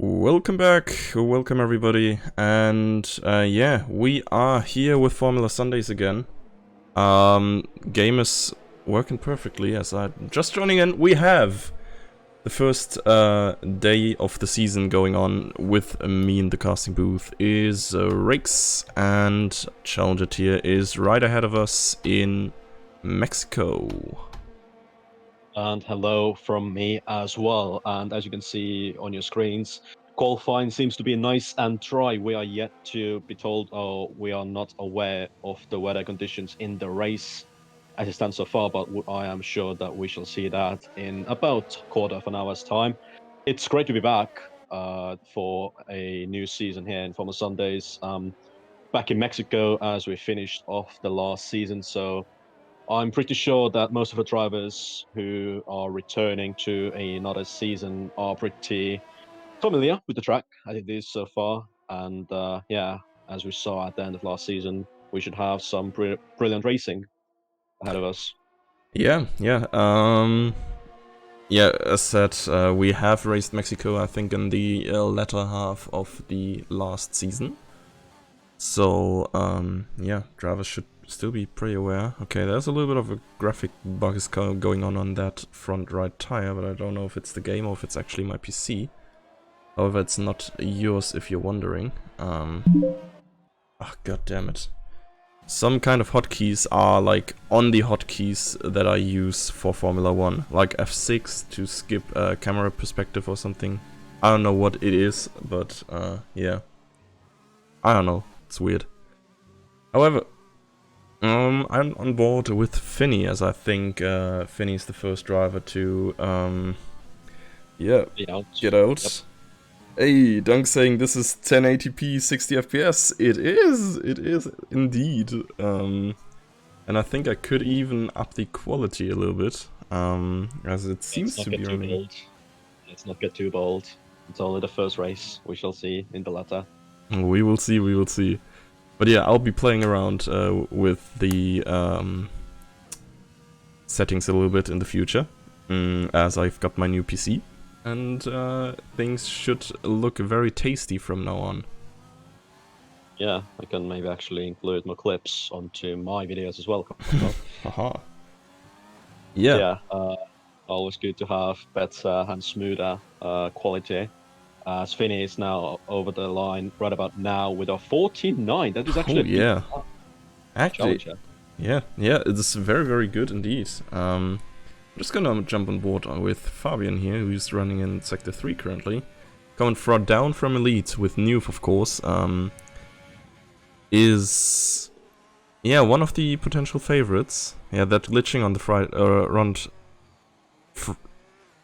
Welcome back, welcome everybody, and yeah, we are here with Formula Sundays again. Game is working perfectly as I'm just joining in. We have the first day of the season going on with me in the casting booth is Rix, and Challenger Tier is right ahead of us in Mexico. And hello from me as well. And as you can see on your screens, qualifying seems to be nice and dry. We are yet to be told, we are not aware of the weather conditions in the race as it stands so far, but I am sure that we shall see that in about quarter of an hour's time. It's great to be back for a new season here in Formula Sundays. Back in Mexico as we finished off the last season, so I'm pretty sure that most of the drivers who are returning to another season are pretty familiar with the track as it is so far. And yeah, as we saw at the end of last season, we should have some brilliant racing ahead of us. Yeah, as said, we have raced Mexico, I think, in the latter half of the last season. So, yeah, drivers should still be pretty aware. Okay, there's a little bit of a graphic bug going on that front right tire, but I don't know if it's the game or if it's actually my PC. However, it's not yours if you're wondering. Oh, god damn it. Some kind of hotkeys are like on the hotkeys that I use for Formula 1, like F6 to skip camera perspective or something. I don't know what it is, but yeah. I don't know, it's weird. However, I'm on board with Finny, as I think Finny's the first driver to yeah, get out. Yep. Hey, Dunk saying this is 1080p 60 FPS. It is indeed. And I think I could even up the quality a little bit, as it seems to be running. Let's not get too bold. It's only the first race. We shall see in the latter. We will see. But yeah, I'll be playing around with the settings a little bit in the future, as I've got my new PC. And things should look very tasty from now on. Yeah, I can maybe actually include more clips onto my videos as well. Haha. Yeah. Always good to have better and smoother quality. As Finny is now over the line right about now with a 49. That is actually actually, yeah, it's very, very good indeed. I'm just gonna jump on board with Fabian here, who's running in Sector 3 currently. Coming down from Elite with Newf, of course, is... yeah, one of the potential favorites. Yeah, that glitching on the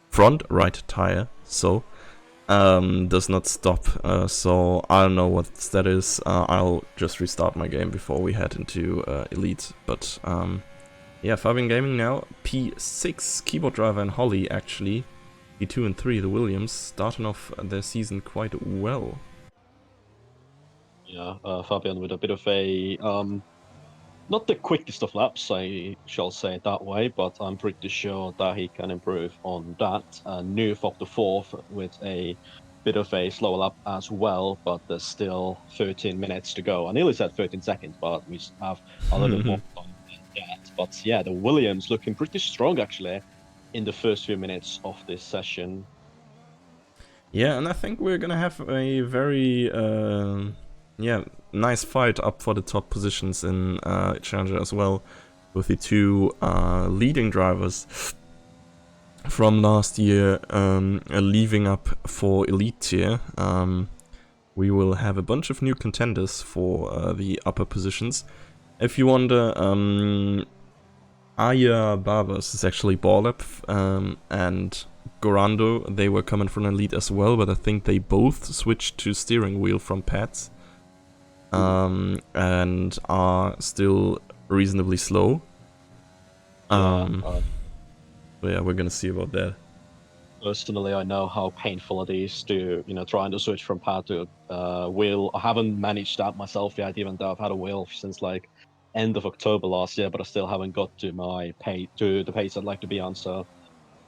front right tire, so does not stop. So I don't know what that is. I'll just restart my game before we head into Elite. But yeah, Fabian Gaming now P6 keyboard driver and Holly actually. P2 and 3 the Williams starting off their season quite well. Yeah, Fabian with a bit of a not the quickest of laps, I shall say it that way, but I'm pretty sure that he can improve on that. Newf up the fourth with a bit of a slower lap as well, but there's still 13 minutes to go. I nearly said 13 seconds, but we have a little bit more time than that. But yeah, the Williams looking pretty strong actually in the first few minutes of this session. Yeah, and I think we're gonna have a very nice fight up for the top positions in Challenger as well, with the two leading drivers from last year leaving up for Elite Tier. We will have a bunch of new contenders for the upper positions. If you wonder, Aya Barbers is actually Borlap, and Gorando, they were coming from Elite as well, but I think they both switched to steering wheel from pads, and are still reasonably slow. But yeah, we're gonna see about that. Personally, I know how painful it is to, trying to switch from pad to wheel. I haven't managed that myself yet, even though I've had a wheel since like end of October last year, but I still haven't got to the pace I'd like to be on. So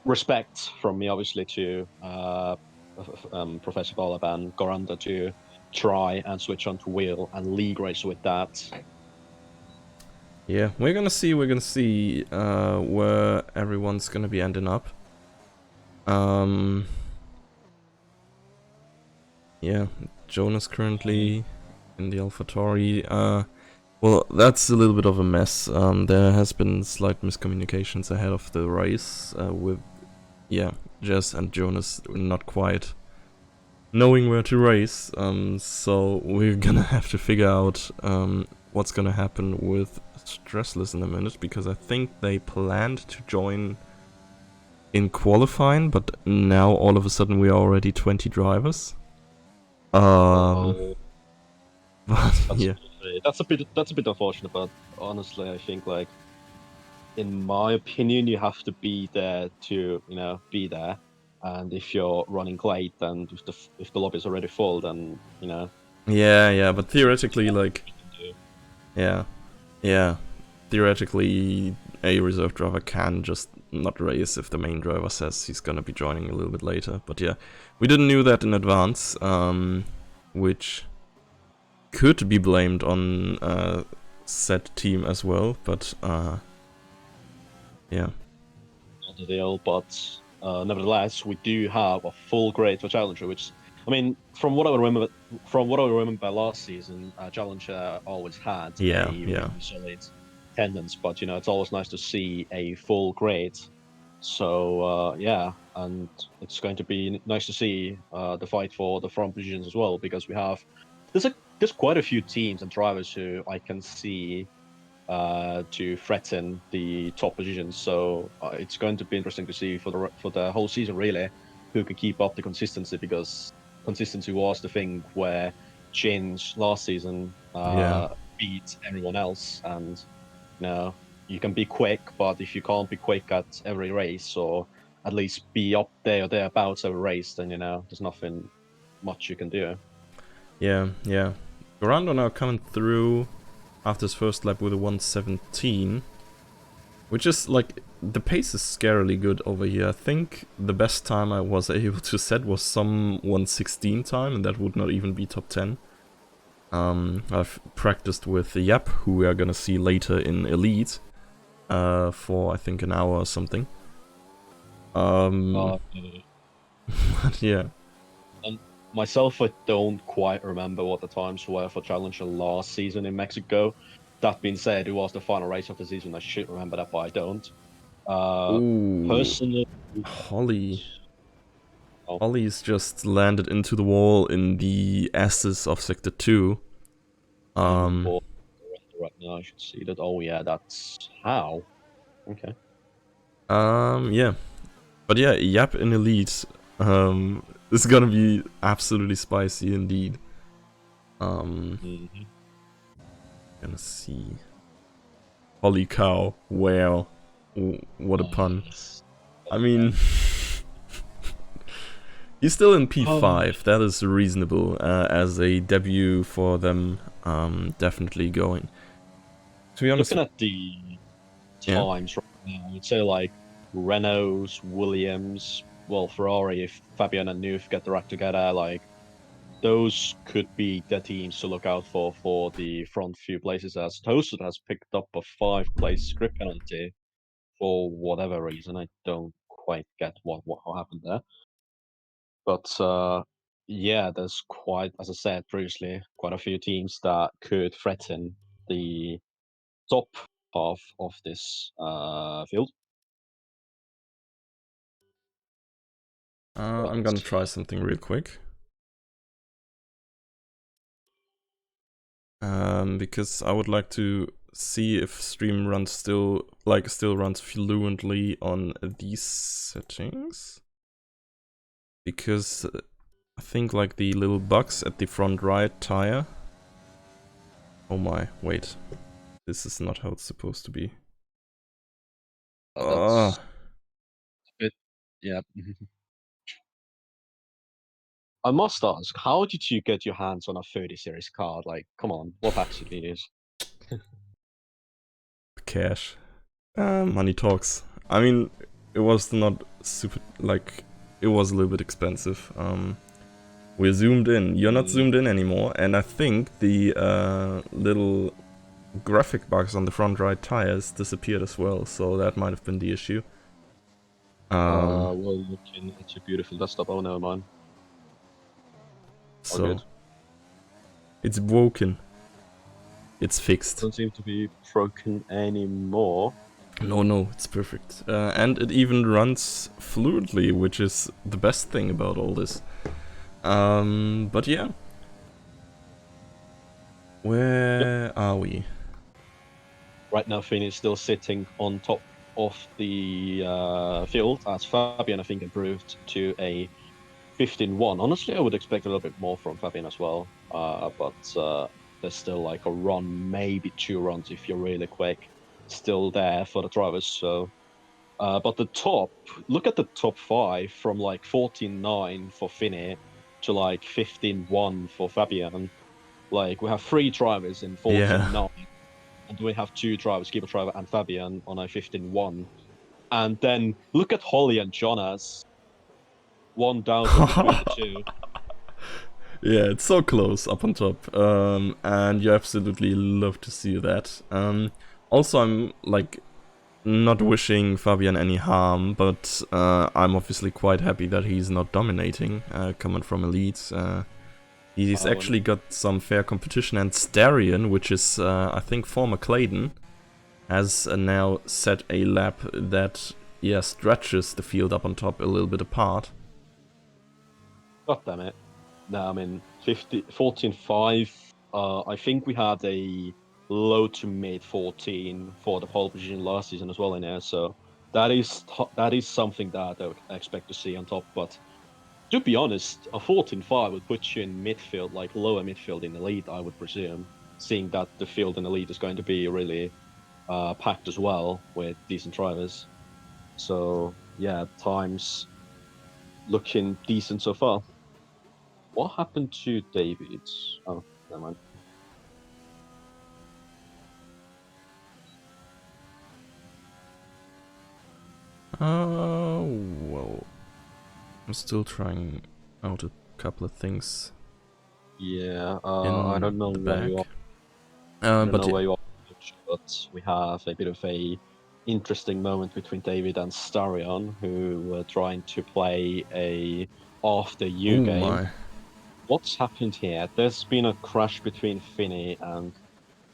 respect from me, obviously, to Professor Golub and Goranda to try and switch on to wheel and league race with that. Yeah, we're gonna see where everyone's gonna be ending up. Yeah, Jonas currently in the AlphaTauri. Well, that's a little bit of a mess. There has been slight miscommunications ahead of the race with, yeah, Jess and Jonas not quite knowing where to race. So we're gonna have to figure out what's gonna happen with Stressless in a minute, because I think they planned to join in qualifying, but now all of a sudden we are already 20 drivers. But yeah. That's a bit unfortunate, but honestly, I think like, in my opinion, you have to be there to be there, and if you're running late and if the lobby is already full, then Yeah, but theoretically, like, you can do. yeah, theoretically, a reserve driver can just not race if the main driver says he's gonna be joining a little bit later. But yeah, we didn't know that in advance, which could be blamed on said team as well, but yeah. Not the deal, but nevertheless, we do have a full grade for Challenger, which, I mean, from what I remember last season, Challenger always had Yeah. a really solid attendance, but it's always nice to see a full grade. So yeah, and it's going to be nice to see the fight for the front positions as well, because there's quite a few teams and drivers who I can see to threaten the top positions. So it's going to be interesting to see for the whole season, really, who can keep up the consistency, because consistency was the thing where Change last season beat everyone else. And you can be quick, but if you can't be quick at every race, or at least be up there or thereabouts every race, then there's nothing much you can do. Yeah. Gorando now coming through after his first lap with a 117, which is like, the pace is scarily good over here. I think the best time I was able to set was some 116 time, and that would not even be top 10. I've practiced with Yap, who we are gonna see later in Elite, for I think an hour or something. But yeah. Myself, I don't quite remember what the times were for Challenger last season in Mexico. That being said, it was the final race of the season. I should remember that, but I don't. Ooh, Personally, Holly. oh, Holly's just landed into the wall in the S's of Sector 2. right now I should see that. Oh yeah, that's how. Okay. Yeah. But yeah, Yap in Elite. Is gonna be absolutely spicy indeed. Gonna see. Holy cow. Wow. What a pun. I mean, he's still in P5. That is reasonable as a debut for them. Definitely going. To be honest, Looking at the times right now, I'd say like Renault's, Williams, well, Ferrari, if Fabian and Nuth get their act together, like, those could be the teams to look out for the front few places, as Toasted has picked up a 5-place script penalty for whatever reason. I don't quite get what happened there. But yeah, there's quite, as I said previously, quite a few teams that could threaten the top half of this field. I'm gonna try something real quick. Because I would like to see if stream runs still runs fluently on these settings. Because I think like the little bugs at the front right tire. Oh my, wait. This is not how it's supposed to be. That's a bit, yeah. I must ask, how did you get your hands on a 30 series card? Like, come on, what actually is? Cash. Money talks. I mean, it was not super, like, it was a little bit expensive. We're zoomed in. You're not zoomed in anymore, and I think the little graphic bugs on the front right tires disappeared as well, so that might have been the issue. Well, looking at your beautiful desktop. Oh no, man. All So good. it's broken. It's fixed. Doesn't seem to be broken anymore. No, it's perfect. And it even runs fluidly, which is the best thing about all this. But yeah. Where are we? Right now, Finn is still sitting on top of the field, as Fabian, I think, improved to a 15-1. Honestly, I would expect a little bit more from Fabian as well, but there's still like a run, maybe 2 runs if you're really quick, still there for the drivers. So, but the top, look at the top 5 from like 14-9 for Finny to like 15-1 for Fabian. Like we have 3 drivers in 14-9. Yeah. And we have 2 drivers, Keeper Driver and Fabian, on a 15-1. And then look at Holly and Jonas. 1,000 between the 2. Yeah, it's so close up on top. And you absolutely love to see that. Also, I'm like not wishing Fabian any harm, but I'm obviously quite happy that he's not dominating, coming from Elite. He's actually got some fair competition, and Starion, which is, I think, former Clayton, has now set a lap that, yeah, stretches the field up on top a little bit apart. God damn it. No, I mean, 14-5. I think we had a low to mid 14 for the pole position last season as well in there. So that is something that I would expect to see on top. But to be honest, a 14-5 would put you in midfield, like lower midfield in Elite, I would presume, seeing that the field in Elite is going to be really packed as well with decent drivers. So yeah, times looking decent so far. What happened to David? Oh, never mind. Well, I'm still trying out a couple of things. Yeah, I don't know where you are. I don't know where you are, but we have a bit of a interesting moment between David and Starion, who were trying to play a after you game. My. What's happened here? There's been a crash between Finny and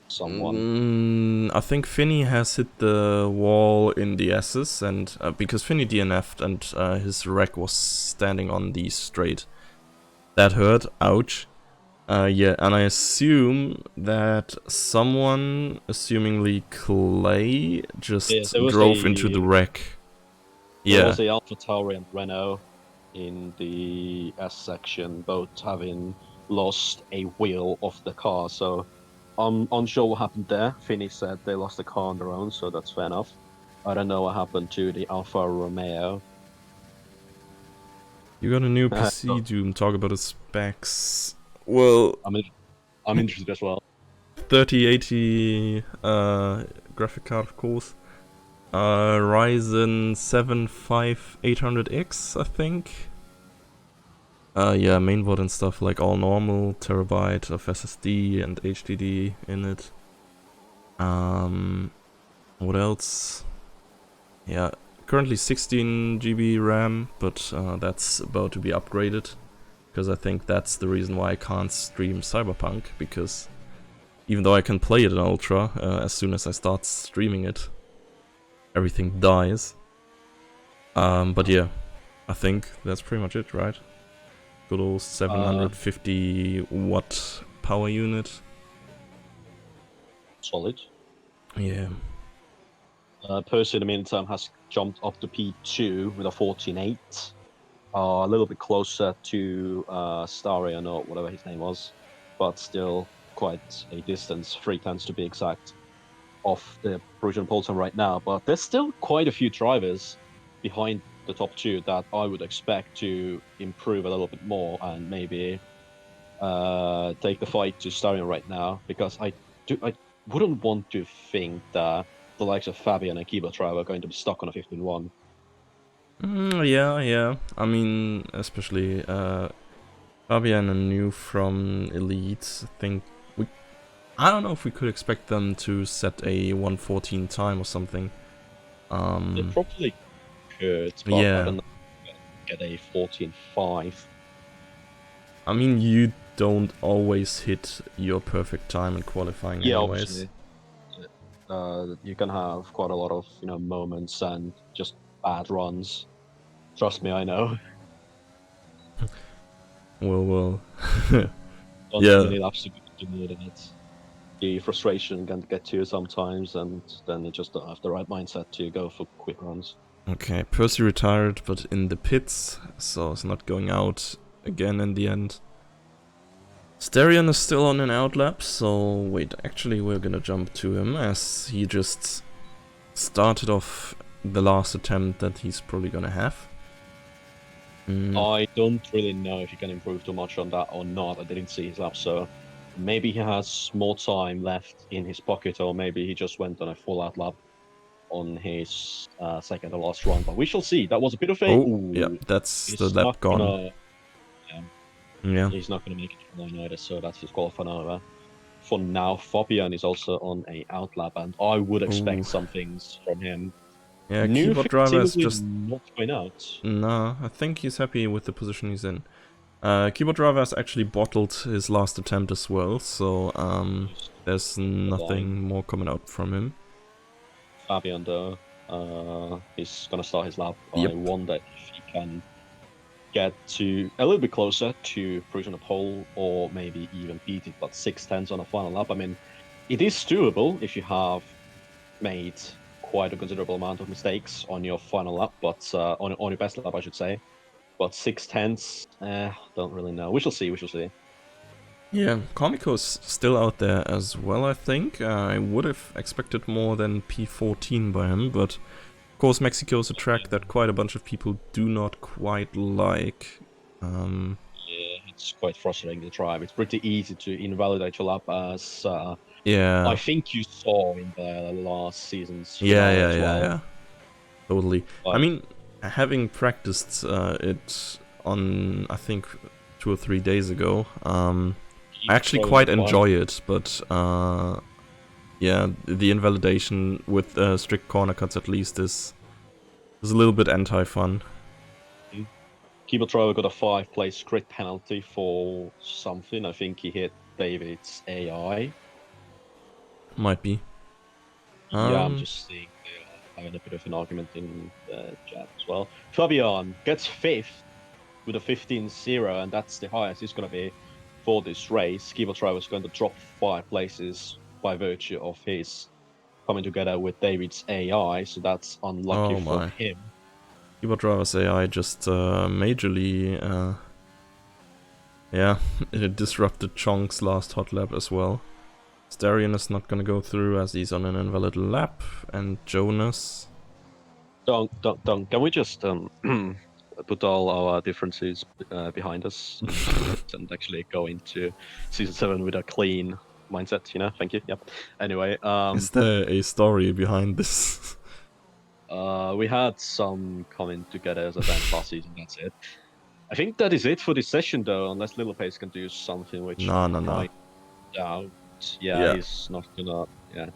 someone. I think Finny has hit the wall in the S's, and because Finny DNF'd and his wreck was standing on the straight. That hurt, ouch. Yeah, and I assume that someone, assumingly Clay, just drove into the wreck. There was a Alpha Tauri and Renault in the S section, both having lost a wheel of the car. So I'm unsure what happened there. Finny said they lost the car on their own, so that's fair enough. I don't know what happened to the Alfa Romeo. You got a new PC, Doom. Talk about the specs. Well, I'm interested as well. 3080 graphic card, of course. Ryzen 7 5800X, I think. Yeah, mainboard and stuff like all normal, terabyte of SSD and HDD in it. What else? Yeah, currently 16 GB RAM, but that's about to be upgraded. Because I think that's the reason why I can't stream Cyberpunk, because even though I can play it in Ultra, as soon as I start streaming it, everything dies. But yeah, I think that's pretty much it, right? Good old 750 watt power unit. Solid. Yeah. Percy in the meantime has jumped up to P2 with a 14.8. A little bit closer to Starion or whatever his name was, but still quite a distance, 3/10 to be exact, off the Perugian pole time right now. But there's still quite a few drivers behind the top 2 that I would expect to improve a little bit more and maybe take the fight to Starion right now, because I wouldn't want to think that the likes of Fabian and Kiba Driver are going to be stuck on a 15-1. Yeah. I mean, especially Fabian and New from Elite. I think I don't know if we could expect them to set a 1:14 time or something. They probably could, but I Yeah. don't know if they get a 14.5. I mean, you don't always hit your perfect time in qualifying, Yeah, anyways. obviously. You can have quite a lot of moments and just bad runs. Trust me, I know. Well. Don't too Yeah. many laps to do more than it. The frustration can get to you sometimes, and then you just don't have the right mindset to go for quick runs. Okay, Percy retired, but in the pits, so it's not going out again in the end. Starion is still on an outlap, so wait, actually we're gonna jump to him as he just started off the last attempt that he's probably gonna have. I don't really know if he can improve too much on that or not. I didn't see his lap, so maybe he has more time left in his pocket, or maybe he just went on a full out lap on his second to last run. But we shall see. That was a bit of a Oh, yeah, ooh. that's the He's not lap gone. gonna. Yeah, Yeah. he's not gonna make it to line either. So that's his qualifying over. For now, Fabian is also on a out lap, and I would expect Ooh. some things from him. Yeah, New keyboard driver is seemingly just... not going out. Nah, I think he's happy with the position he's in. Keyboard driver has actually bottled his last attempt as well, so there's nothing more coming out from him. Fabian, though, he's gonna start his lap. Yep. I wonder if he can get to a little bit closer to cruising the pole, or maybe even beat it. But 6/10 on a final lap. I mean, it is doable if you have made quite a considerable amount of mistakes on your final lap, but on your best lap, I should say. But 6/10, don't really know. We shall see. We shall see. Yeah, Comico's still out there as well, I think. I would have expected more than P14 by him, but of course Mexico is a track that quite a bunch of people do not quite like. Yeah, it's quite frustrating to drive. It's pretty easy to invalidate your lap, as Yeah. I think you saw in the last season's finale as well. Yeah. Totally. I Like, mean, having practiced it on, I think, 2 or 3 days ago, I actually throwing quite it behind. enjoy it, but yeah, the invalidation with strict corner cuts at least is a little bit anti-fun. Keyboard Driver got a 5-place crit penalty for something. I think he hit David's AI. Might be. Yeah, I'm just seeing they are having a bit of an argument in the chat as well. Fabian gets 5th with a 15-0, and that's the highest he's going to be for this race. Keyboard Driver is going to drop 5 places by virtue of his coming together with David's AI, so that's unlucky for him. Keyboard Driver's AI just majorly, yeah, it disrupted Chonk's last hot lap as well. Starion is not gonna go through as he's on an invalid lap, and Jonas... Don't. Can we just put all our differences behind us and actually go into season 7 with a clean mindset? Thank you. Yep. Anyway, Is there a story behind this? we had some coming together as a band last season. That's it. I think that is it for this session, though, unless Little Pace can do something which No. might doubt. Yeah, he's not gonna. Yeah.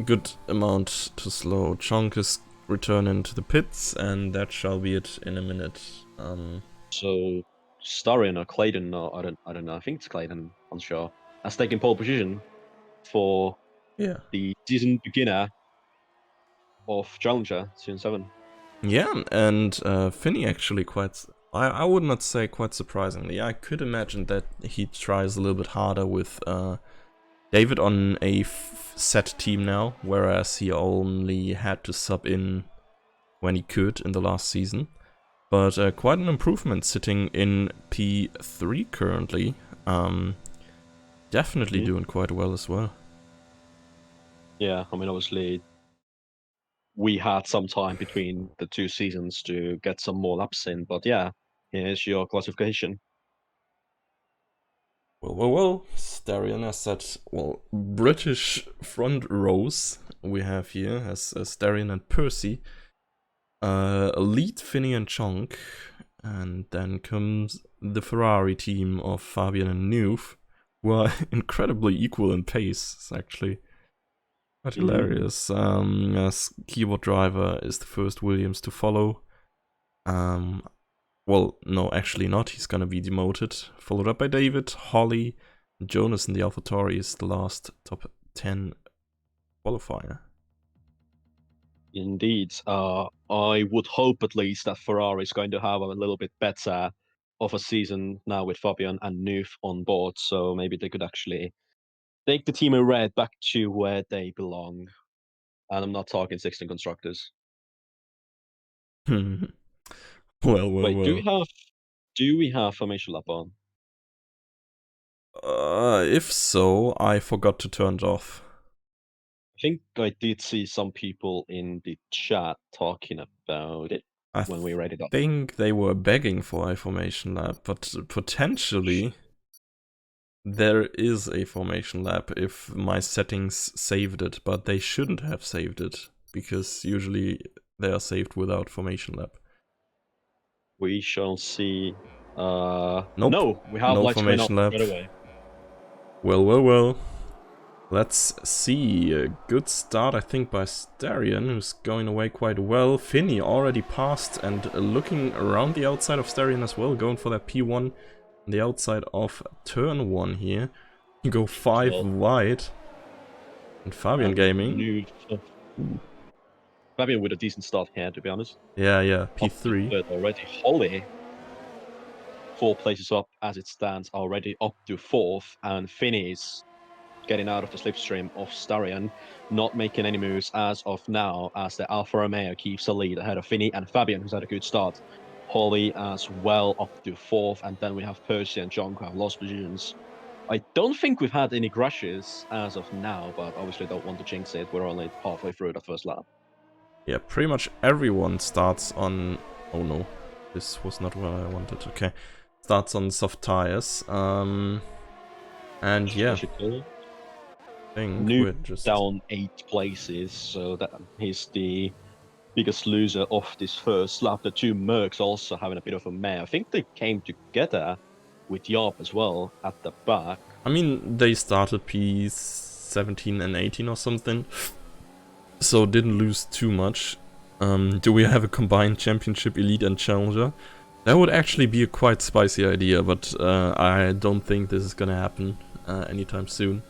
Good amount to slow. Chonk is returning to the pits, and that shall be it in a minute. So Starion or Clayton, no, I don't know. I think it's Clayton. I'm sure. Has taken pole position for the season beginner of Challenger Season 7. Yeah, and Finny actually quite... I would not say quite surprisingly. I could imagine that he tries a little bit harder with David on a set team now, whereas he only had to sub in when he could in the last season. But quite an improvement sitting in P3 currently. Definitely doing quite well as well. Yeah, I mean, obviously, we had some time between the 2 seasons to get some more laps in, but yeah, here's your classification. Well, Starion has said, well, British front rows we have here as Starion and Percy. lead Finny and Chonk, and then comes the Ferrari team of Fabian and Noof, who are incredibly equal in pace. It's actually quite hilarious. As keyboard driver is the first Williams to follow. Well, no, actually not. He's gonna be demoted. Followed up by David, Holly, Jonas in the AlphaTauri is the last top 10 qualifier. Indeed. I would hope at least that Ferrari is going to have a little bit better of a season now with Fabian and Noof on board, so maybe they could actually take the team in red back to where they belong. And I'm not talking 16 constructors. well, Wait, well. do we have Formation Lab on? If so, I forgot to turn it off. I think I did see some people in the chat talking about it when we read it up. I think they were begging for a Formation Lab, but potentially there is a Formation Lab if my settings saved it, but they shouldn't have saved it, because usually they are saved without Formation Lab. We shall see. Nope. No, we have no lights going Formation up Lab. right away. Well. Let's see. A good start, I think, by Starion, who's going away quite well. Finny already passed and looking around the outside of Starion as well, going for that P1 on the outside of turn 1 here. You go 5 wide. And Fabian Gaming. Fabian with a decent start here, to be honest. Yeah, P3. Already. Holly 4 places up as it stands, already up to 4th, and Finny's getting out of the slipstream of Starion, not making any moves as of now, as the Alfa Romeo keeps the lead ahead of Finny and Fabian, who's had a good start. Holly as well up to 4th, and then we have Percy and John who have lost positions. I don't think we've had any crashes as of now, but obviously don't want to jinx it. We're only halfway through the first lap. Yeah, pretty much everyone starts on... Oh no, this was not what I wanted. Okay, starts on soft tires. And yeah, I think we're just down 8 places, so that he's the biggest loser of this first lap. The 2 Mercs also having a bit of a mare. I think they came together with Yarp as well at the back. I mean, they started P17 and 18 or something, so didn't lose too much. Do we have a combined championship, elite and challenger? That would actually be a quite spicy idea, but I don't think this is gonna happen anytime soon.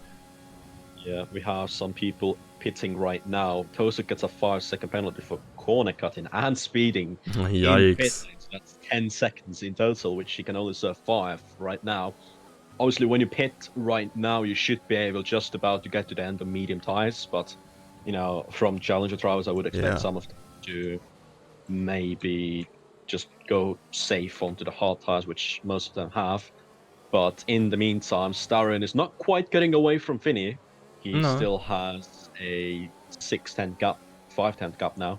Yeah, we have some people pitting right now. Tosa gets a 5-second penalty for corner cutting and speeding. Yikes. That's 10 seconds in total, which she can only serve 5 right now. Obviously, when you pit right now, you should be able just about to get to the end of medium tires, but, you know, from challenger trials, I would expect some of them to maybe just go safe onto the hard tires, which most of them have. But in the meantime, Starion is not quite getting away from Finny. He still has a 6-10 gap, 5-10 gap now.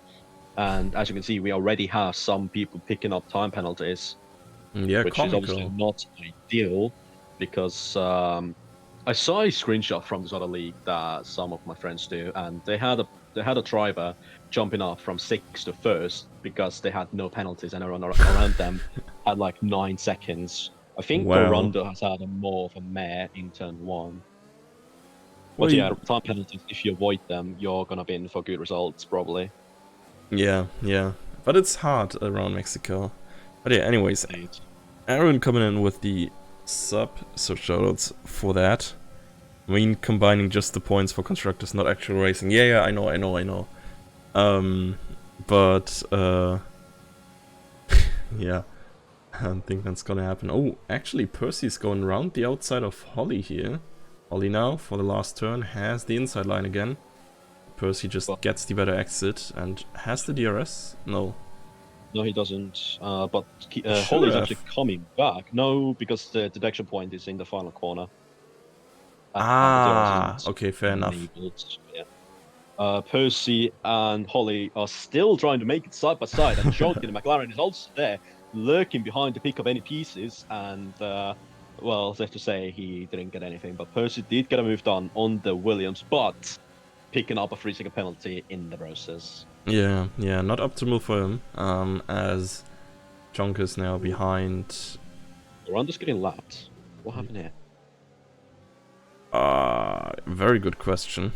And as you can see, we already have some people picking up time penalties, which is obviously not ideal, because I saw a screenshot from this other league that some of my friends do, and they had a driver jumping off from 6th to 1st because they had no penalties, and everyone around them had like 9 seconds. I think Rondo has had more of a mare in turn 1. But yeah, time penalties, if you avoid them, you're gonna be in for good results, probably. Yeah. But it's hard around Mexico. But yeah, anyways. Aaron coming in with the sub, so shoutouts for that. I mean, combining just the points for constructors, not actual racing. Yeah, I know. But, yeah. I don't think that's gonna happen. Oh, actually, Percy's going around the outside of Holly here. Holly now, for the last turn, has the inside line again. Percy just gets the better exit and has the DRS? No. No, he doesn't. But Holly's actually coming back. No, because the detection point is in the final corner. Okay, fair enough. Yeah. Percy and Holly are still trying to make it side by side, and Jonkin and McLaren is also there, lurking behind to pick up any pieces, and well, safe to say he didn't get anything, but Percy did get a move done on the Williams, but picking up a 3-second penalty in the process. Yeah, not optimal for him, as Chonk is now behind. Gorando's getting lapped. What happened here? Very good question.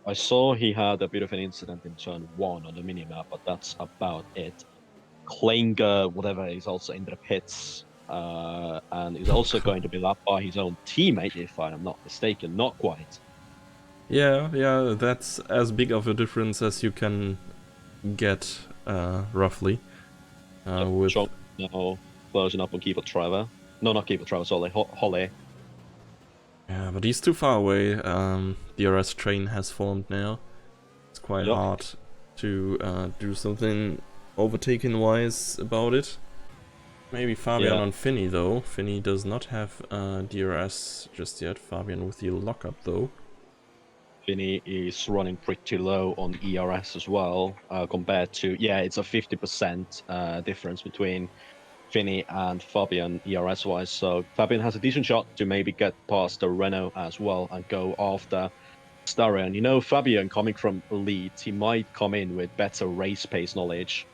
I saw he had a bit of an incident in turn 1 on the minimap, but that's about it. Klinger, whatever, is also in the pits, and is also going to be lapped by his own teammate, if I'm not mistaken. Not quite. Yeah, that's as big of a difference as you can get, roughly. With Chonk now closing up on Keeper Trevor. No, not Keeper Trevor, sorry, Holly. Yeah, but he's too far away. DRS train has formed now. It's quite hard to do something overtaking-wise about it. Maybe Fabian on Finny, though. Finny does not have DRS just yet. Fabian with the lockup, though. Finny is running pretty low on ERS as well, compared to... Yeah, it's a 50% difference between Finny and Fabian ERS-wise. So Fabian has a decent shot to maybe get past the Renault as well and go after Starion. You know, Fabian coming from Elite, he might come in with better race pace knowledge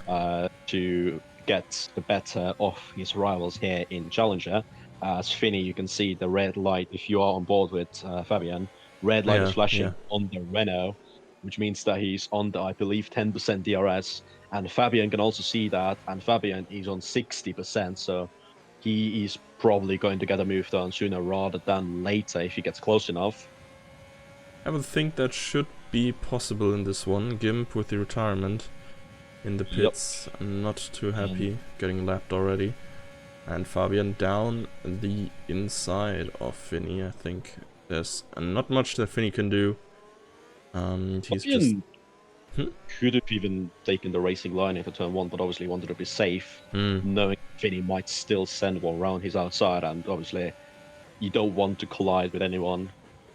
to get the better of his rivals here in Challenger. As Finny, you can see the red light, if you are on board with Fabian, red light is flashing on the Renault, which means that he's on the, I believe, 10% DRS. And Fabian can also see that, and Fabian is on 60%, so he is probably going to get a move done sooner rather than later if he gets close enough. I would think that should be possible in this one. Gimp with the retirement in the pits. I'm not too happy getting lapped already. And Fabian down the inside of Finny. I think there's not much that Finny can do. He's just... could have even taken the racing line for turn 1, but obviously wanted to be safe, knowing Finny might still send one round his outside, and obviously you don't want to collide with anyone.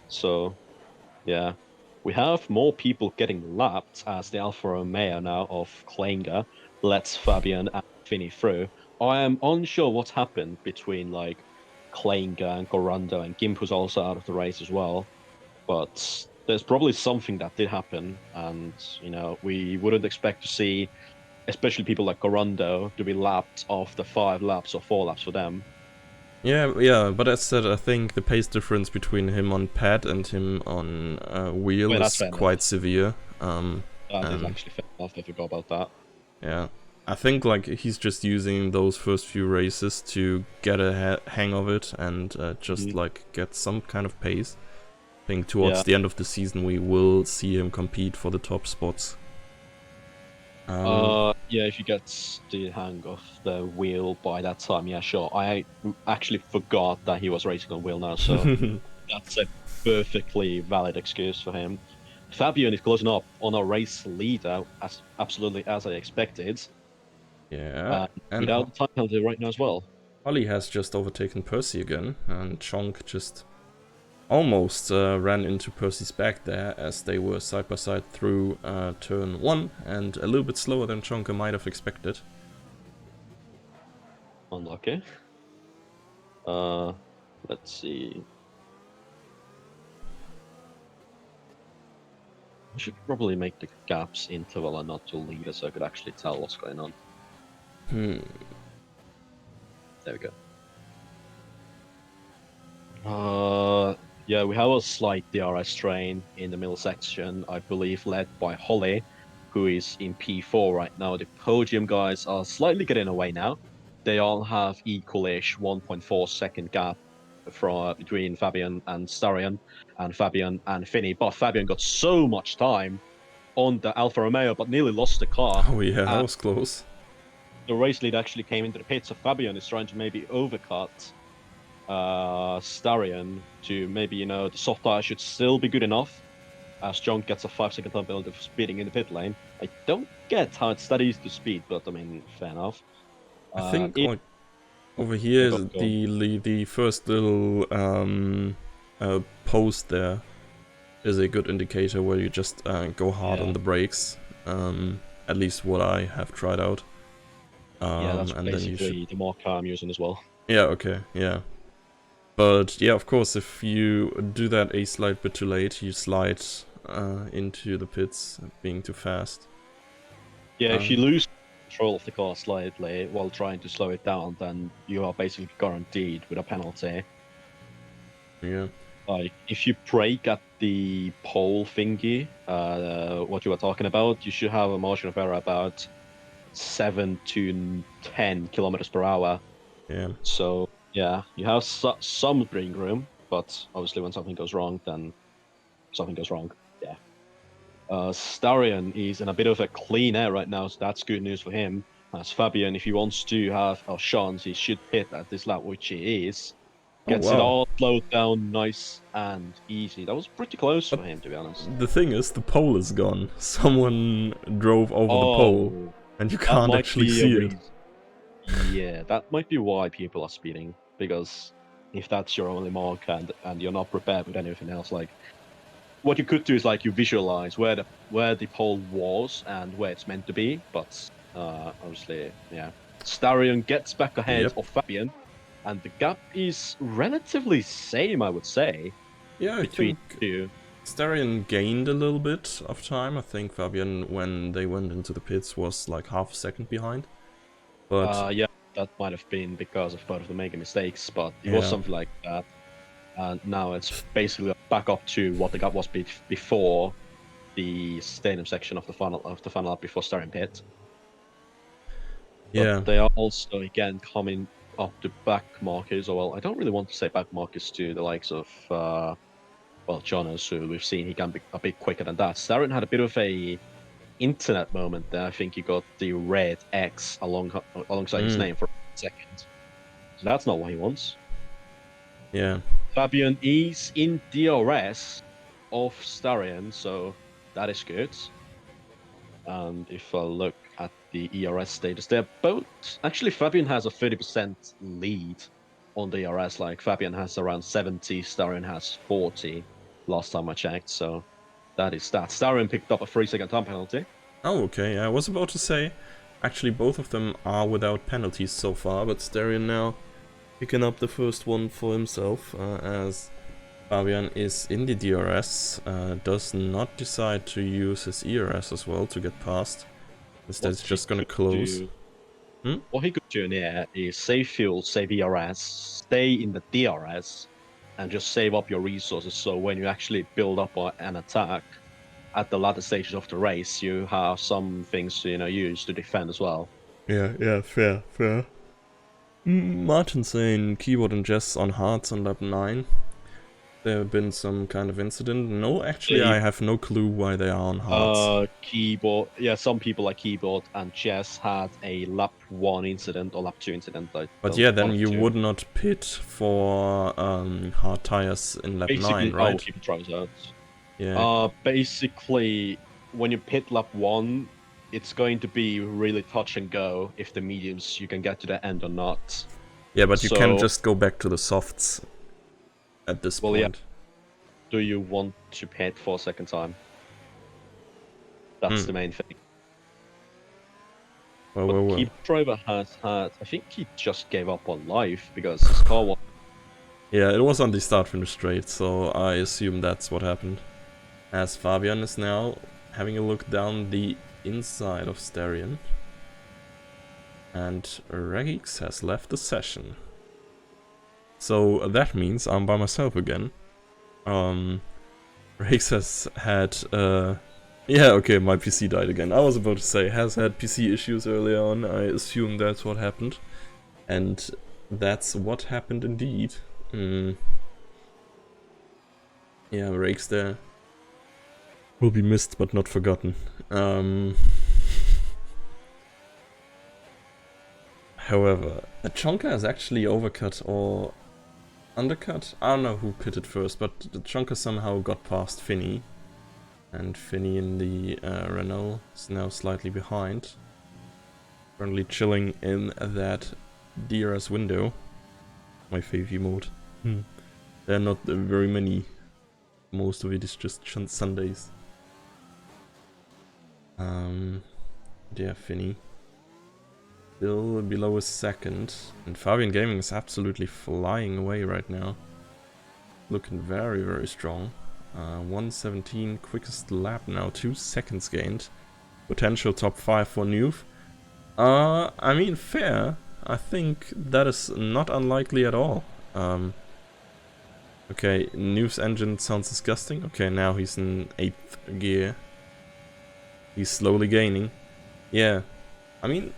So, yeah. We have more people getting lapped as the Alfa Romeo now of Klinger lets Fabian and Finny through. I am unsure what happened between like Klinger and Gorando, and Gimp was also out of the race as well. But there's probably something that did happen, and you know, we wouldn't expect to see, especially people like Gorando, to be lapped after 5 laps or 4 laps for them. Yeah, but as said, I think the pace difference between him on pad and him on wheel is quite severe. That is actually fair enough, I forgot about that. Yeah, I think like he's just using those first few races to get a hang of it and just like get some kind of pace. I think towards the end of the season we will see him compete for the top spots. Yeah, if you get the hang of the wheel by that time, yeah, sure. I actually forgot that he was racing on wheel now, so that's a perfectly valid excuse for him. Fabian is closing up on a race leader, as absolutely as I expected. Yeah, and without the time penalty right now as well. Holly has just overtaken Percy again, and Chonk just almost ran into Percy's back there as they were side by side through turn 1, and a little bit slower than Chonka might have expected. Unlucky. Let's see. I should probably make the gaps interval and not to leader so I could actually tell what's going on. There we go. Yeah, we have a slight DRS train in the middle section, I believe led by Holly, who is in P4 right now. The podium guys are slightly getting away now. They all have equalish 1.4 second gap between Fabian and Starion, and Fabian and Finny. But Fabian got so much time on the Alfa Romeo, but nearly lost the car. Oh yeah, that was close. The race lead actually came into the pit, so Fabian is trying to maybe overcut Starion to maybe, you know, the soft tire should still be good enough, as John gets a 5-second time penalty for speeding in the pit lane. I don't get how it's that easy to speed, but I mean, fair enough. I think like over here the first little post there is a good indicator where you just go hard on the brakes. At least what I have tried out. Yeah, that's and basically the marker I'm using as well. Yeah, okay, yeah. But yeah, of course, if you do that a slight bit too late, you slide into the pits, being too fast. Yeah, if you lose control of the car slightly while trying to slow it down, then you are basically guaranteed with a penalty. Yeah. Like, if you brake at the pole thingy, what you were talking about, you should have a margin of error about 7 to 10 kilometers per hour. Yeah. So, yeah, you have some breathing room, but obviously when something goes wrong, then something goes wrong. Yeah. Starion is in a bit of a clean air right now, so that's good news for him. As Fabian, if he wants to have a chance, he should pit at this lap, which he is. Oh Gets it wow. all slowed down, nice and easy. That was pretty close But for him, to be honest. the thing is, the pole is gone. Someone drove over the pole, Oh, and you that can't might actually be a see it. reason. Yeah, that might be why people are speeding. Because if that's your only mark and you're not prepared with anything else, like what you could do is like you visualize where the pole was and where it's meant to be. But obviously, yeah, Starion gets back ahead Yep. of Fabian, and the gap is relatively same, I would say, Yeah, I between think the two. Starion gained a little bit of time. I think Fabian, when they went into the pits, was like half a second behind. But Yeah, that might have been because of both of them making mistakes, but it was yeah, something like that. And now it's basically back up to what the gap was before the stadium section of the final lap before starting pit. But yeah, they are also again coming up to back markers, or well, I don't really want to say back markers to the likes of well, Jonas, who we've seen he can be a bit quicker than that. Staren had a bit of a internet moment there. I think he got the red X alongside his mm, name for a second. So that's not what he wants. yeah, Fabian is in DRS of Starion, so that is good. And if I look at the ERS status, they're both actually Fabian has a 30% lead on the ERS. Like Fabian has around 70, Starion has 40 last time I checked. So that is that. Starion picked up a 3-second time penalty. Oh, okay, I was about to say, actually both of them are without penalties so far, but Starion now picking up the first one for himself, as Fabian is in the DRS, does not decide to use his ERS as well to get past. Instead, What it's he just gonna could close. do, Hmm? what he could do in here is save fuel, save ERS, stay in the DRS, and just save up your resources. So when you actually build up an attack, at the latter stages of the race, you have some things to use to defend as well. Yeah, yeah, fair, fair. Martin saying keyboard and Jess on hearts on lap 9. There have been some kind of incident. No, actually, They I have no clue why they are on hearts. keyboard, yeah, some people like keyboard and chess had a lap 1 incident or lap 2 incident. I But don't yeah, one then of you the two. would not pit for hard tires in lap 9, Basically, oh, right? keep tries out. Yeah. Basically, when you pit lap 1, it's going to be really touch and go if the mediums you can get to the end or not. Yeah, but you can So, just go back to the softs at this well, yeah, point. do you want to pit for a second time? That's Hmm. the main thing. Well, But well, well. Keep Driver has had, I think he just gave up on life because his car was. Yeah, it was on the start-finish straight, so I assume that's what happened. As Fabian is now having a look down the inside of Starion. And Regix has left the session. So that means I'm by myself again. Regix has had, yeah, okay, my PC died again. I was about to say, has had PC issues earlier on. I assume that's what happened. And that's what happened indeed. Yeah, Regix there will be missed but not forgotten. However, Chonka has actually overcut or undercut? I don't know who pitted first, but Chonka somehow got past Finny. And Finny in the Renault is now slightly behind. Currently chilling in that DRS window. My favy mode. There are not very many. Most of it is just Sundays. Yeah, Finny. Still below a second. And Fabian Gaming is absolutely flying away right now. Looking very, very strong. 117 quickest lap now, 2 seconds gained. Potential top 5 for Nuve. I mean, fair. I think that is not unlikely at all. Okay, Nuve's engine sounds disgusting. Okay, now he's in 8th gear. He's slowly gaining. Yeah, I mean,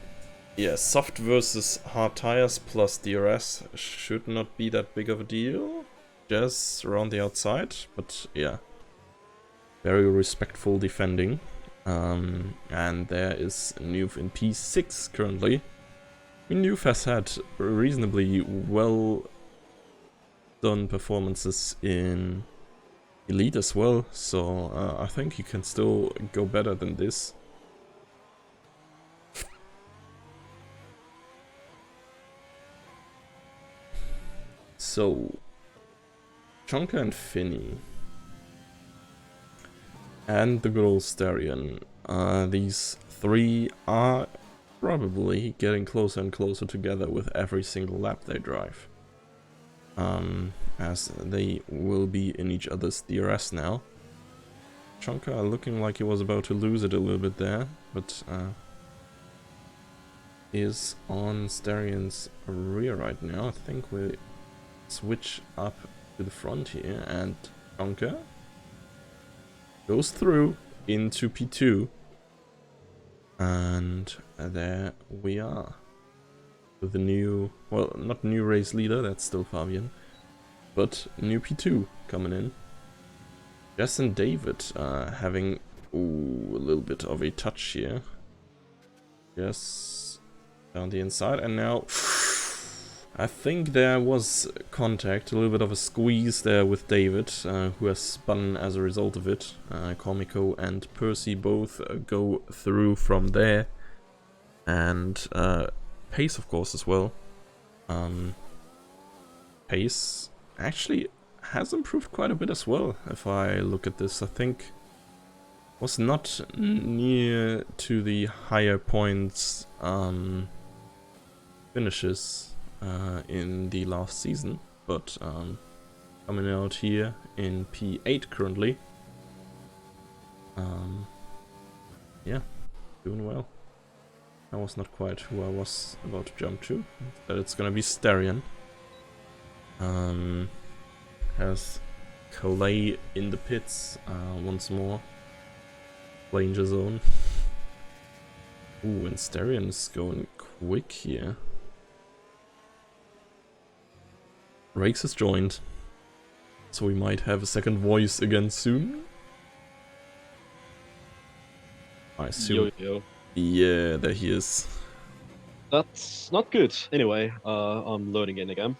yeah, soft versus hard tires plus DRS should not be that big of a deal. Just around the outside, but yeah. Very respectful defending. And there is Nuve in P6 currently. I mean, Nuve has had reasonably well done performances in Elite as well, so I think he can still go better than this. So, Chonka and Finny. And the good old Starion. These three are probably getting closer and closer together with every single lap they drive. As they will be in each other's DRS now. Chonka looking like he was about to lose it a little bit there, but is on Starion's rear right now. I think we switch up to the front here, and Chonka goes through into P2. And there we are. With the new, well, not new race leader, that's still Fabian, but new P2 coming in. Jess and David having a little bit of a touch here. Jess down the inside, and now I think there was contact, a little bit of a squeeze there with David, who has spun as a result of it. Komiko and Percy both go through from there, and Pace of course as well. Pace actually has improved quite a bit as well, if I look at this. I think was not near to the higher points finishes in the last season, but coming out here in P8 currently. Yeah, doing well. That was not quite who I was about to jump to, but it's gonna be Starion. Has Clay in the pits once more. Danger zone. Ooh, and Starion is going quick here. Rakes has joined, so we might have a second voice again soon. I assume. Yo. Yeah, there he is. That's not good. Anyway, I'm loading in again.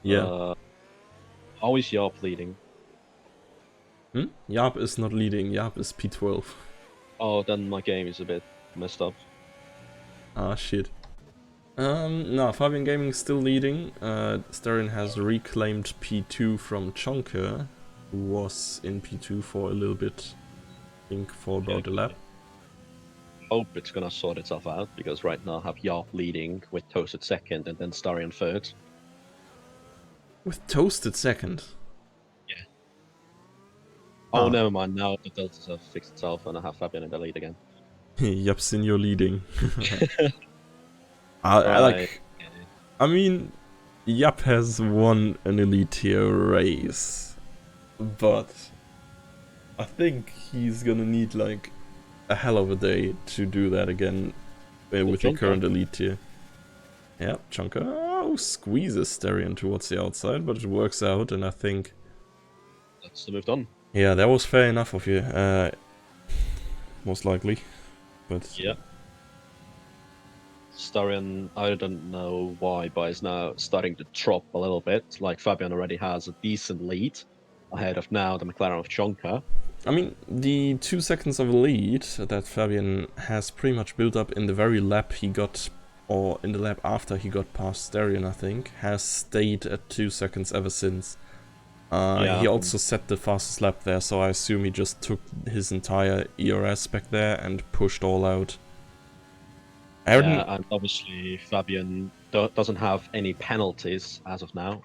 Yeah. How is Yarp leading? Yarp is not leading, Yarp is P12. Oh, then my game is a bit messed up. Ah, shit. No, Fabian Gaming is still leading. Starion has reclaimed P2 from Chonka, who was in P2 for a little bit, I think for about a lap. Hope it's gonna sort itself out, because right now I have Yarp leading with Toasted second and then Starion third. With Toasted second? Yeah. Oh, Ah. never mind, now the deltas have fixed itself and I have Fabian in the lead again. Yapsin, you're leading. I mean, Yap has won an Elite Tier race, but I think he's gonna need like a hell of a day to do that again with the current Elite Tier. Yeah, Chonka squeezes Starion towards the outside, but it works out, and I think that's the move done. Yeah, that was fair enough of you, most likely, but yeah. Starion, I don't know why, but is now starting to drop a little bit. Like Fabian already has a decent lead ahead of now the McLaren of Chonka. I mean, the 2 seconds of lead that Fabian has pretty much built up in the very lap he got, or in the lap after he got past Starion, I think, has stayed at 2 seconds ever since. He also set the fastest lap there, so I assume he just took his entire ERS back there and pushed all out. Aaron, Yeah, and obviously Fabian doesn't have any penalties as of now.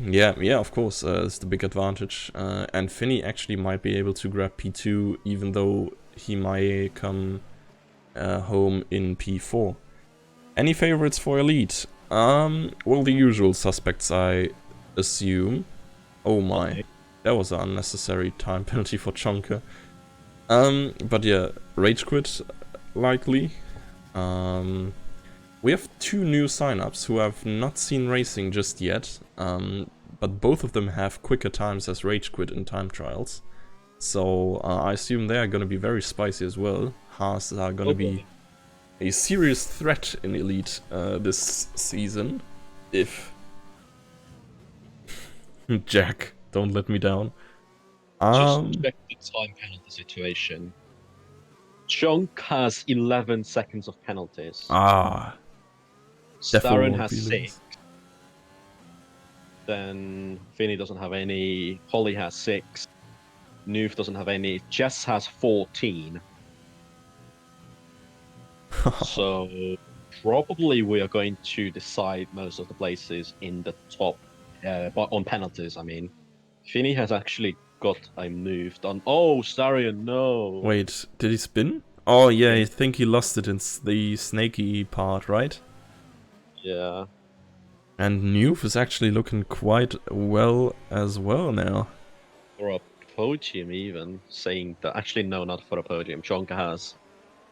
yeah, of course, it's the big advantage. And Finny actually might be able to grab P2, even though he might come home in P4. Any favorites for Elite? Well, the usual suspects, I assume. Oh my, Okay. that was an unnecessary time penalty for Chonka. But yeah, Rage Quit, likely. We have 2 new signups who have not seen racing just yet, but both of them have quicker times as Rage Quit in time trials. So I assume they are going to be very spicy as well. Haas are going to be a serious threat in Elite this season. If Jack, don't let me down. Just check the time penalty situation. Chunk has 11 seconds of penalties. Therefore Starren won't has be 6. lose. Then Vinny doesn't have any. Holly has 6. Noof doesn't have any. Jess has 14. So probably we are going to decide most of the places in the top, but on penalties. I mean, Finny has actually got a move done. Oh, Starion, no. Wait, did he spin? Oh yeah, I think he lost it in the snaky part, right? Yeah. And Noof is actually looking quite well as well now. For a podium, even saying that. Actually, no, not for a podium. Chonka has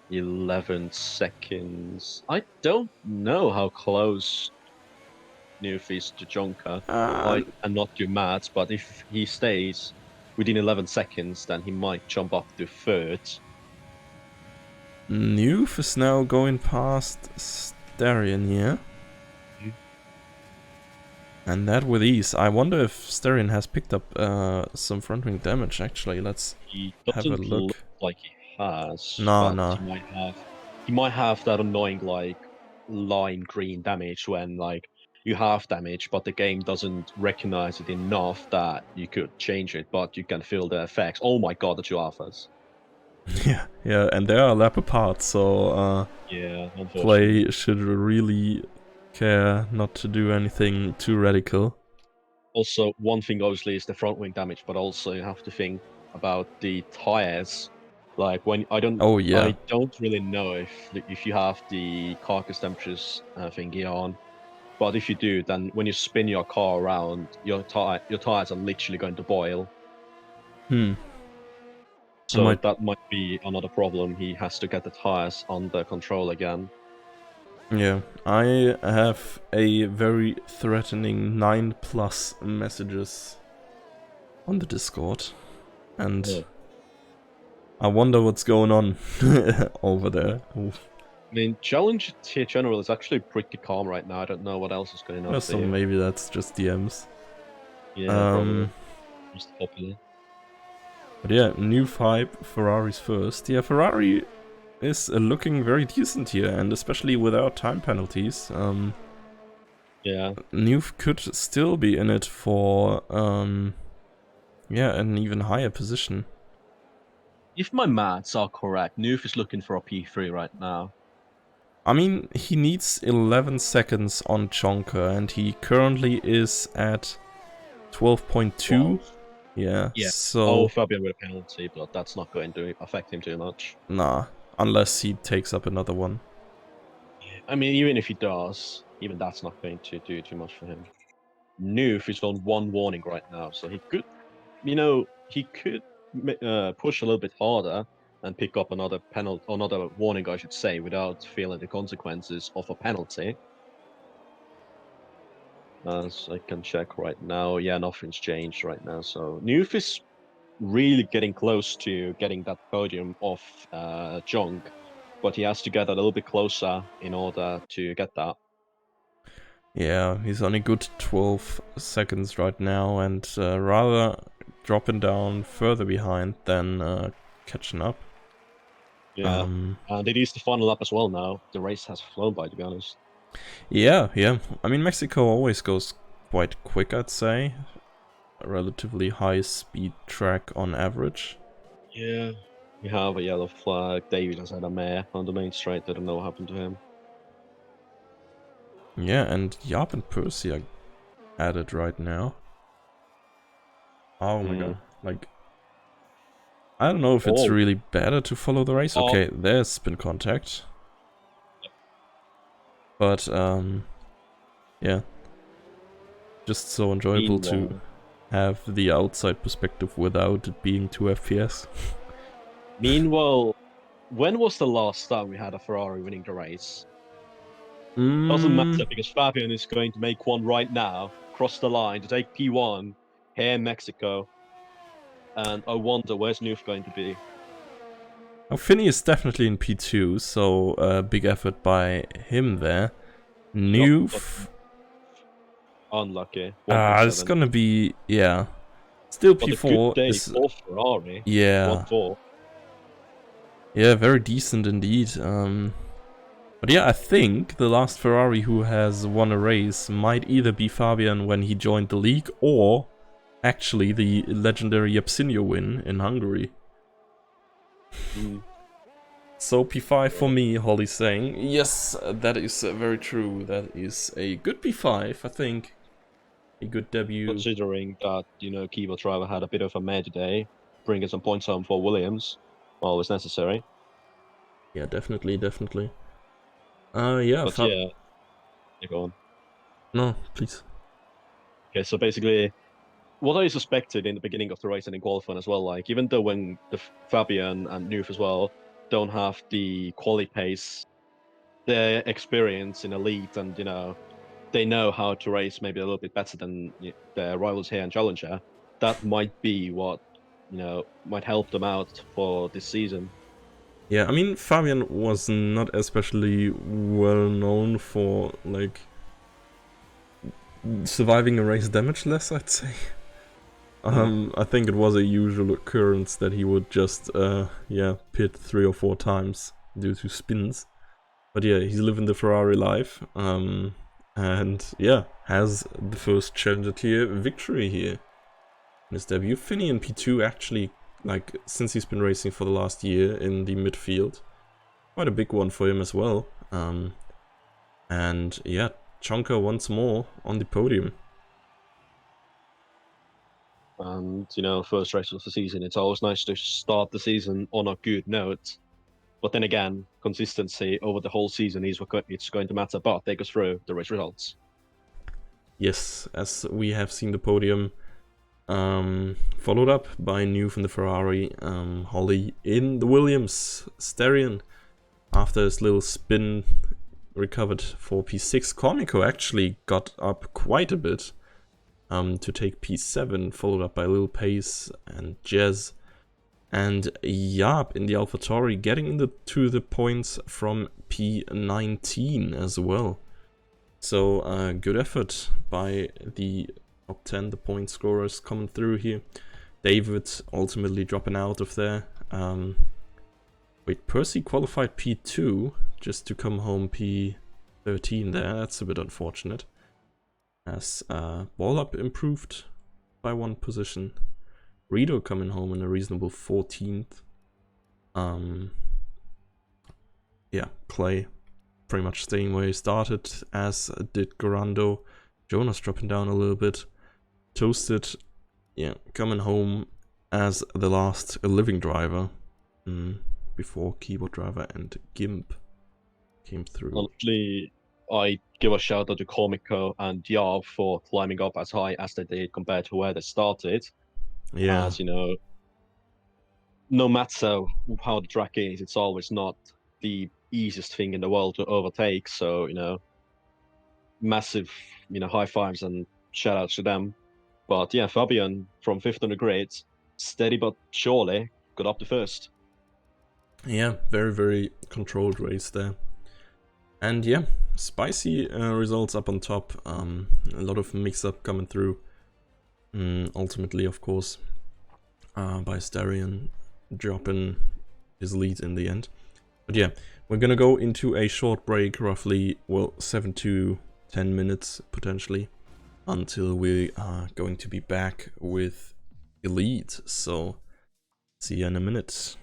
11 seconds. I don't know how close Noof is to Jonka. I am not too mad, but if he stays within 11 seconds, then he might jump up to 3rd. Noof is now going past Starion here. And that with ease. I wonder if Starion has picked up some front wing damage actually. Let's have a Doesn't look. look like he has. No, but no. He might have that annoying like lime green damage when like you have damage, but the game doesn't recognize it enough that you could change it, but you can feel the effects. Oh my god, the Chihuahuas. yeah, and they are a lap apart, so Yeah, unfortunately. play should really care not to do anything too radical. Also, one thing obviously is the front wing damage, but also you have to think about the tires. Like when I don't, Oh yeah. I don't really know if you have the carcass temperatures thingy on, but if you do, then when you spin your car around, your tires are literally going to boil. So that might be another problem. He has to get the tires under control again. Yeah, I have a very threatening 9+ messages on the Discord, and I wonder what's going on over there. Oof. I mean, Challenge Tier General is actually pretty calm right now. I don't know what else is going on. So maybe that's just DMs. Yeah, probably. Just popular. But yeah, new 5, Ferrari's first. Yeah, Ferrari is looking very decent here, and especially without time penalties. Yeah. Noof could still be in it for, yeah, an even higher position. If my maths are correct, Noof is looking for a P3 right now. I mean, he needs 11 seconds on Chonka, and he currently is at 12.2. Yeah, so... Oh, Fabian with a penalty, but that's not going to affect him too much. Nah, unless he takes up another one. I mean, even if he does, even that's not going to do too much for him. Noof is on 1 warning right now, so he could, he could push a little bit harder and pick up another penalty, another warning, I should say, without feeling the consequences of a penalty. As I can check right now, yeah, nothing's changed right now. So Noof is really getting close to getting that podium off Jong, but he has to get a little bit closer in order to get that. Yeah, he's on a good 12 seconds right now, and rather dropping down further behind than catching up. Yeah, and it is the final lap as well now. The race has flown by, to be honest. Yeah. I mean, Mexico always goes quite quick, I'd say. A relatively high speed track on average. Yeah. We have a yellow flag. David has had a mare on the main straight. I don't know what happened to him. Yeah, and Yap and Percy are at it right now. Oh my god. Like, I don't know if it's Oh. really better to follow the race. Oh. Okay, there's spin contact. But, yeah. Just so enjoyable to Meanwhile, have the outside perspective without it being 2 FPS. meanwhile, when was the last time we had a Ferrari winning the race? Doesn't matter because Fabian is going to make one right now, cross the line to take P1 here in Mexico. And I wonder where's Nuth going to be. Now, Finney is definitely in P2, so big effort by him there. Nuth. Unlucky. It's 1.7. gonna be, yeah. Still But a P4 good day is, for Ferrari. yeah. 1-4. Yeah, very decent indeed. But yeah, I think the last Ferrari who has won a race might either be Fabian when he joined the league, or actually the legendary Yapsinio win in Hungary. So P5 for me, Holly's saying. Yes, that is very true. That is a good P5, I think. A good debut. Considering that, Keyboard Driver had a bit of a mad day, bringing some points home for Williams while it was necessary. Yeah, definitely, definitely. Yeah, But yeah, go on. No, please. Okay, so basically, what I suspected in the beginning of the race and in qualifying as well, like even though when the Fabian and Nuth as well don't have the quali pace, their experience in elite and they know how to race maybe a little bit better than their rivals here in Challenger. That might be what might help them out for this season. Yeah, I mean, Fabian was not especially well known for, like, surviving a race damageless, I'd say. I think it was a usual occurrence that he would just, pit 3 or 4 times due to spins. But yeah, he's living the Ferrari life, and yeah, has the first Challenger tier victory here in his debut. Finney in P2 actually, like, since he's been racing for the last year in the midfield, quite a big one for him as well. And yeah, Chonka once more on the podium. And first race of the season, it's always nice to start the season on a good note. But then again, consistency over the whole season is what it's going to matter. But take us through the race results. Yes, as we have seen the podium, followed up by Nuth in the Ferrari, Holly in the Williams, Starion, after his little spin, recovered for P6. Comico actually got up quite a bit to take P7, followed up by Lil Pace and Jez. And Yap in the AlphaTauri getting into the points from P19 as well. So good effort by the top 10, the point scorers coming through here. David ultimately dropping out of there. Wait, Percy qualified P2 just to come home P13 there. That's a bit unfortunate. As Ball Up improved by 1 position. Rido coming home in a reasonable 14th. Yeah, Clay pretty much staying where he started, as did Gorando. Jonas dropping down a little bit. Toasted, yeah, coming home as the last living driver before Keyboard Driver and Gimp came through. Honestly, I give a shout out to Comico and Yav for climbing up as high as they did compared to where they started. Yeah. As no matter how the track is, it's always not the easiest thing in the world to overtake. So, massive, high fives and shout outs to them. But yeah, Fabian from 5th on the grid, steady but surely got up to 1st. Yeah, very, very controlled race there. And yeah, spicy results up on top. A lot of mix-up coming through. Ultimately, of course, by Starion dropping his lead in the end. But yeah, we're gonna go into a short break, roughly, well, 7 to 10 minutes potentially, until we are going to be back with Elite. So, see you in a minute.